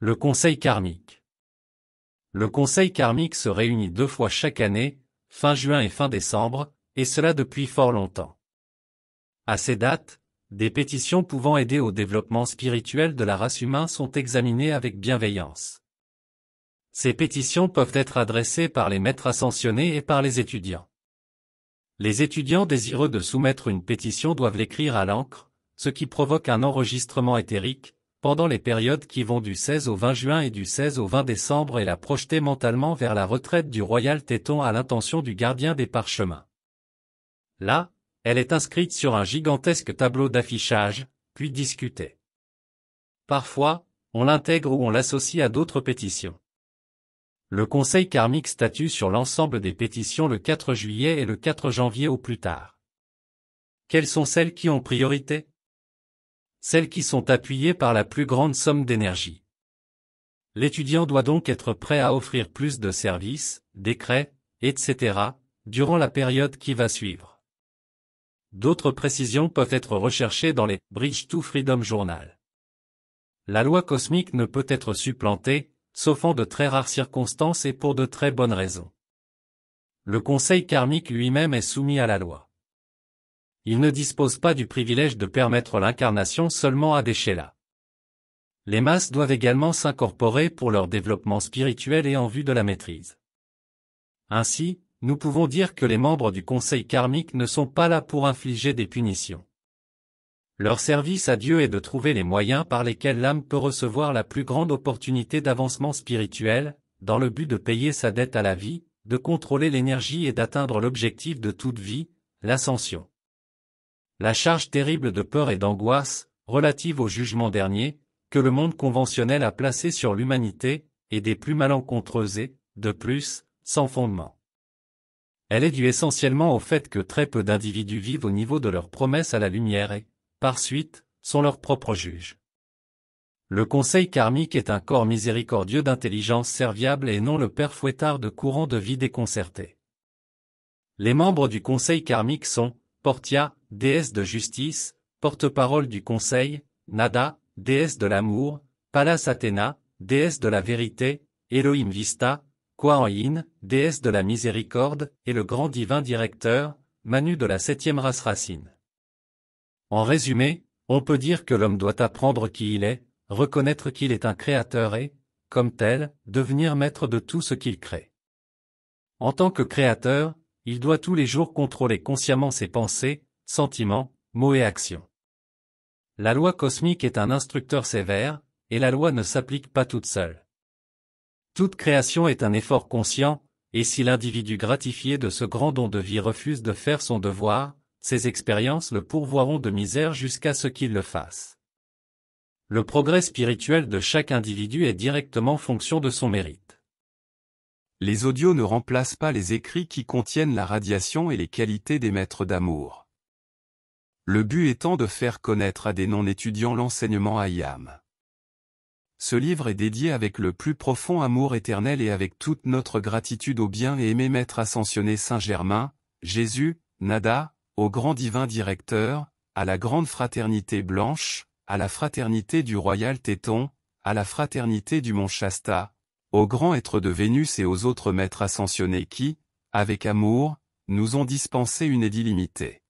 Le Conseil karmique. Le Conseil karmique se réunit 2 fois chaque année, fin juin et fin décembre, et cela depuis fort longtemps. À ces dates, des pétitions pouvant aider au développement spirituel de la race humaine sont examinées avec bienveillance. Ces pétitions peuvent être adressées par les maîtres ascensionnés et par les étudiants. Les étudiants désireux de soumettre une pétition doivent l'écrire à l'encre, ce qui provoque un enregistrement éthérique, pendant les périodes qui vont du 16 au 20 juin et du 16 au 20 décembre et la projeter mentalement vers la retraite du Royal Téton à l'intention du gardien des parchemins. Là, elle est inscrite sur un gigantesque tableau d'affichage, puis discutée. Parfois, on l'intègre ou on l'associe à d'autres pétitions. Le Conseil karmique statue sur l'ensemble des pétitions le 4 juillet et le 4 janvier au plus tard. Quelles sont celles qui ont priorité? Celles qui sont appuyées par la plus grande somme d'énergie. L'étudiant doit donc être prêt à offrir plus de services, décrets, etc., durant la période qui va suivre. D'autres précisions peuvent être recherchées dans les Bridge to Freedom Journal. La loi cosmique ne peut être supplantée, sauf en de très rares circonstances et pour de très bonnes raisons. Le Conseil karmique lui-même est soumis à la loi. Il ne dispose pas du privilège de permettre l'incarnation seulement à des chélats. Les masses doivent également s'incorporer pour leur développement spirituel et en vue de la maîtrise. Ainsi, nous pouvons dire que les membres du Conseil karmique ne sont pas là pour infliger des punitions. Leur service à Dieu est de trouver les moyens par lesquels l'âme peut recevoir la plus grande opportunité d'avancement spirituel, dans le but de payer sa dette à la vie, de contrôler l'énergie et d'atteindre l'objectif de toute vie, l'ascension. La charge terrible de peur et d'angoisse, relative au jugement dernier, que le monde conventionnel a placé sur l'humanité, est des plus malencontreuses et, de plus, sans fondement. Elle est due essentiellement au fait que très peu d'individus vivent au niveau de leurs promesses à la lumière et, par suite, sont leurs propres juges. Le Conseil karmique est un corps miséricordieux d'intelligence serviable et non le père fouettard de courants de vie déconcertés. Les membres du Conseil karmique sont Portia, déesse de justice, porte-parole du Conseil, Nada, déesse de l'amour, Pallas Athéna, déesse de la vérité, Elohim Vista, Kuan Yin, déesse de la miséricorde, et le grand divin directeur, Manu de la 7e race racine. En résumé, on peut dire que l'homme doit apprendre qui il est, reconnaître qu'il est un créateur et, comme tel, devenir maître de tout ce qu'il crée. En tant que créateur, il doit tous les jours contrôler consciemment ses pensées, sentiments, mots et actions. La loi cosmique est un instructeur sévère, et la loi ne s'applique pas toute seule. Toute création est un effort conscient, et si l'individu gratifié de ce grand don de vie refuse de faire son devoir, ses expériences le pourvoiront de misère jusqu'à ce qu'il le fasse. Le progrès spirituel de chaque individu est directement fonction de son mérite. Les audios ne remplacent pas les écrits qui contiennent la radiation et les qualités des maîtres d'amour. Le but étant de faire connaître à des non-étudiants l'enseignement Ayam. Ce livre est dédié avec le plus profond amour éternel et avec toute notre gratitude au bien et aimé Maître ascensionné Saint-Germain, Jésus, Nada, au grand divin directeur, à la grande fraternité blanche, à la fraternité du Royal Téton, à la fraternité du Mont Shasta, aux grands êtres de Vénus et aux autres maîtres ascensionnés qui, avec amour, nous ont dispensé une aide illimitée.